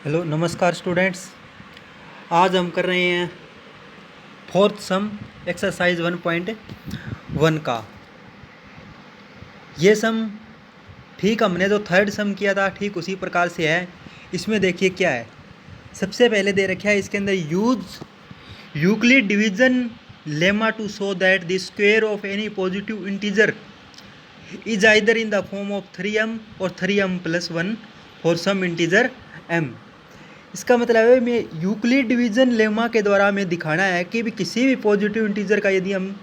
Hello नमस्कार students. आज हम कर रहे हैं फोर्थ सम एक्सरसाइज 1.1 का। ये सम ठीक हमने जो थर्ड सम किया था ठीक उसी प्रकार से है। इसमें देखिए क्या है। सबसे पहले दे रखा है इसके अंदर use Euclid division lemma to show that the square of any positive integer is either in the form of 3m और 3m+1 for some integer m। इसका मतलब है मैं यूक्लिड डिवीजन लेमा के द्वारा हमें दिखाना है कि भी किसी भी पॉजिटिव इंटीजर का यदि हम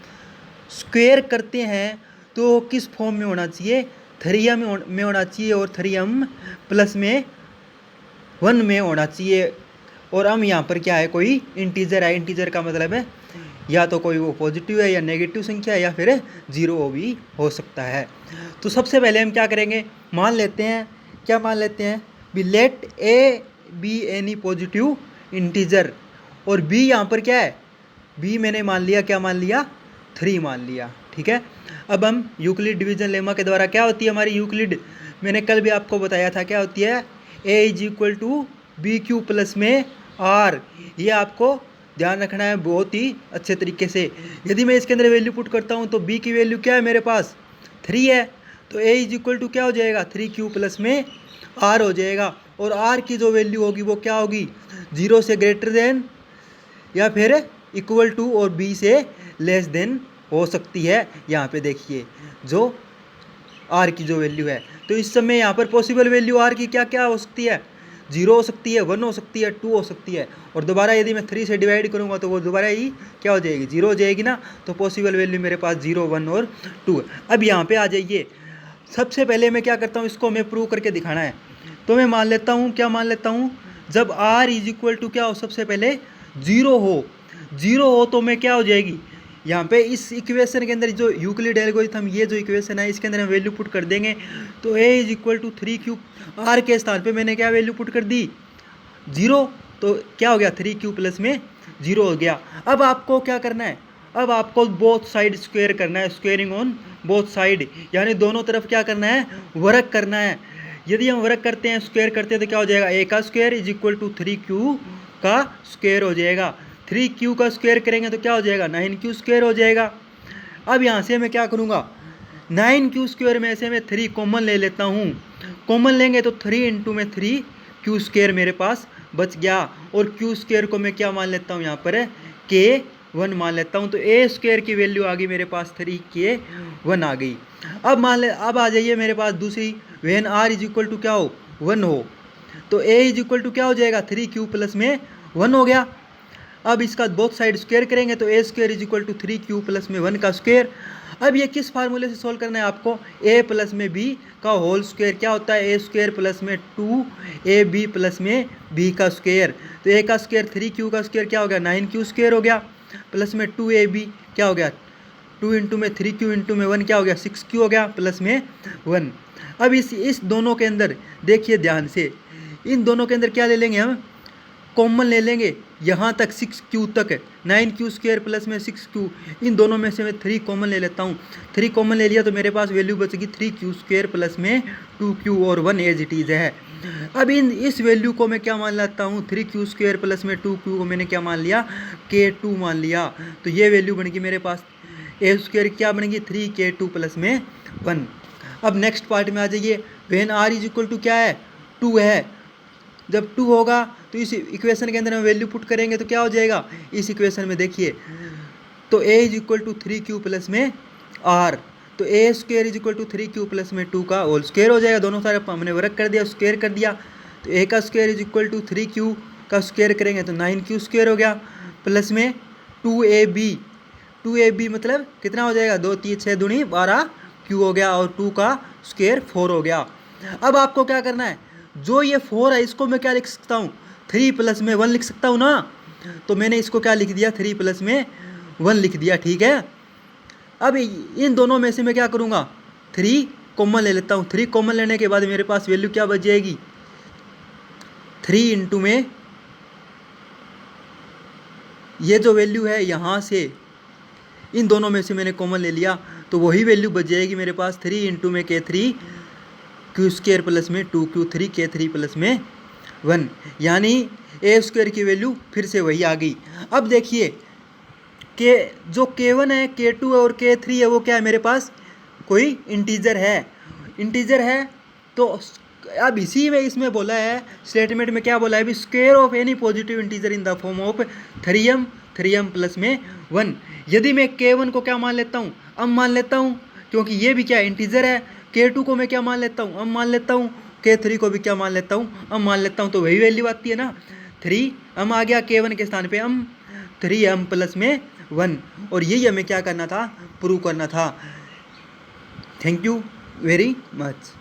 स्क्वायर करते हैं तो किस फॉर्म में होना चाहिए, 3m में होना चाहिए और 3m+1 में होना चाहिए। और हम यहाँ पर क्या है, कोई इंटीजर है। इंटीजर का मतलब है या तो कोई वो पॉजिटिव है या नेगेटिव संख्या है या फिर जीरो भी हो सकता है। तो सबसे पहले हम क्या करेंगे, मान लेते हैं, क्या मान लेते हैं भी let a b any positive integer और बी यहाँ पर क्या है, बी मैंने मान लिया, क्या मान लिया, 3 मान लिया। ठीक है। अब हम यूक्लिड डिवीजन लेमा के द्वारा क्या होती है हमारी यूक्लिड, मैंने कल भी आपको बताया था क्या होती है, A is equal to B Q plus में आर। ये आपको ध्यान रखना है बहुत ही अच्छे तरीके से। यदि मैं इसके अंदर वैल्यू पुट करता हूँ तो बी की वैल्यू क्या है मेरे पास 3 है, तो ए इज इक्वल टू क्या हो जाएगा 3q प्लस में आर हो जाएगा। और आर की जो वैल्यू होगी वो क्या होगी, 0 से ग्रेटर देन या फिर इक्वल टू और बी से लेस देन हो सकती है। यहाँ पे देखिए जो आर की जो वैल्यू है, तो इस समय यहाँ पर पॉसिबल वैल्यू आर की क्या क्या हो सकती है, 0 हो सकती है, 1 हो सकती है, 2 हो सकती है। और दोबारा यदि मैं 3 से डिवाइड करूँगा तो वो दोबारा ही क्या हो जाएगी, 0 हो जाएगी ना। तो पॉसिबल वैल्यू मेरे पास 0, 1 और 2 है। अब यहाँ पे आ जाइए, सबसे पहले मैं क्या करता हूँ, इसको हमें प्रूव करके दिखाना है। तो मैं मान लेता हूँ, क्या मान लेता हूँ, जब r इज इक्वल टू क्या हो, सबसे पहले 0 हो तो मैं क्या हो जाएगी, यहाँ पे इस इक्वेशन के अंदर जो यूक्लिड एल्गोरिथम, ये जो इक्वेशन है इसके अंदर हम वैल्यू पुट कर देंगे। तो a is equal to 3q, r के स्थान पे मैंने क्या वैल्यू पुट कर दी 0, तो क्या हो गया 3q प्लस में 0 हो गया। अब आपको क्या करना है, अब आपको बोथ साइड स्क्वायर करना है, स्क्वेयरिंग ऑन बोथ साइड, यानी दोनों तरफ क्या करना है, वर्क करना है। यदि हम वर्क करते हैं, स्क्वायर करते हैं तो क्या हो जाएगा, a का square is equal to 3q का स्क्वायर हो जाएगा। 3q का स्क्वायर करेंगे तो क्या हो जाएगा, 9q स्क्वायर हो जाएगा। अब यहाँ से मैं क्या करूँगा, 9q स्क्वायर में से मैं 3 कॉमन ले लेता हूँ। कॉमन लेंगे तो 3 इंटू में 3q स्क्वायर मेरे पास बच गया। और q स्क्वायर को मैं क्या मान लेता हूँ, यहाँ पर k1 मान लेता हूँ। तो a स्क्वायर की वैल्यू आ गई मेरे पास 3k1 आ गई। अब मान ले, अब आ जाइए मेरे पास दूसरी, when r is equal to क्या हो, 1 हो, तो a इज इक्वल टू क्या हो जाएगा 3q प्लस में 1 हो गया। अब इसका बोथ साइड स्क्वायर करेंगे तो a square is equal to 3q plus में 1 का स्क्वायर। अब ये किस फार्मूले से सोल्व करना है आपको, a प्लस में b का होल स्क्वायर क्या होता है, a स्क्वायर प्लस में 2ab प्लस में b का स्क्वायर। तो a का स्क्वायर 3q का स्क्वायर क्या हो गया 9q स्क्वायर हो गया, प्लस में 2ab क्या हो गया 2 इंटू में 3q इंटू में 1 क्या हो गया 6q हो गया, प्लस में 1। अब इस दोनों के अंदर देखिए ध्यान से, इन दोनों के अंदर क्या ले लेंगे हम, कॉमन ले लेंगे यहाँ तक 6q तक है, 9q स्क्वायर प्लस में 6q, इन दोनों में से मैं 3 कॉमन ले लेता हूँ। 3 कॉमन ले लिया तो मेरे पास वैल्यू बचेगी 3q स्क्वायर प्लस में 2q और 1 एज इट इज़ है। अब इस वैल्यू को मैं क्या मान लेता हूँ, 3q स्क्वायर प्लस में 2q को मैंने क्या मान लिया, k2 मान लिया। तो ये वैल्यू बनेगी मेरे पास, ए स्क्वायर क्या बनेगी 3k2 प्लस में 1। अब नेक्स्ट पार्ट में आ जाइए, when r is equal to क्या है 2 है, जब 2 होगा तो इस इक्वेशन के अंदर हम वैल्यू पुट करेंगे तो क्या हो जाएगा, इस इक्वेशन में देखिए तो a is equal to 3q plus में r, तो a square is equal to 3q plus में 2 का होल स्क्वायर हो जाएगा। दोनों सारे हमने वर्क कर दिया, स्क्वायर कर दिया। तो a का square is equal to 3q का स्क्वायर करेंगे तो 9q स्क्वायर हो गया, प्लस में 2ab मतलब कितना हो जाएगा 2 3 6 दूनी 12q हो गया, और 2 का स्क्वायर 4 हो गया। अब आपको क्या करना है, जो ये 4 है इसको मैं क्या लिख सकता हूँ, 3 प्लस में 1 लिख सकता हूँ ना। तो मैंने इसको क्या लिख दिया 3 प्लस में 1 लिख दिया। ठीक है। अब इन दोनों में से मैं क्या करूँगा, 3 कॉमन ले लेता हूँ। 3 कॉमन लेने के बाद मेरे पास वैल्यू क्या बच जाएगी, 3 इंटू में ये जो वैल्यू है यहाँ से इन दोनों में से मैंने कॉमन ले लिया तो वही वैल्यू बच जाएगी मेरे पास 3 इंटू में k3 q स्क्वायर प्लस में 2q 3k3 प्लस में 1, यानी ए स्क्वायर की वैल्यू फिर से वही आ गई। अब देखिए के जो K1 है, K2 है और K3 है वो क्या है मेरे पास, कोई इंटीजर है। तो अब इसी में इसमें बोला है, स्टेटमेंट में क्या बोला है, square of any positive integer in the form of 3m plus में 1। यदि मैं K1 को क्या मान लेता हूँ, अब मान लेता हूँ, क्योंकि ये भी क्या इंटीजर है। K2 को मैं क्या मान लेता हूँ, अब मान लेता हूँ। K3 को भी क्या मान लेता हूँ, अब मान लेता हूँ। तो वही वैल्यू आती है ना, 3m आ गया K1 के स्थान पे, 3m प्लस में 1। और यही हमें क्या करना था, प्रूव करना था। Thank you very much.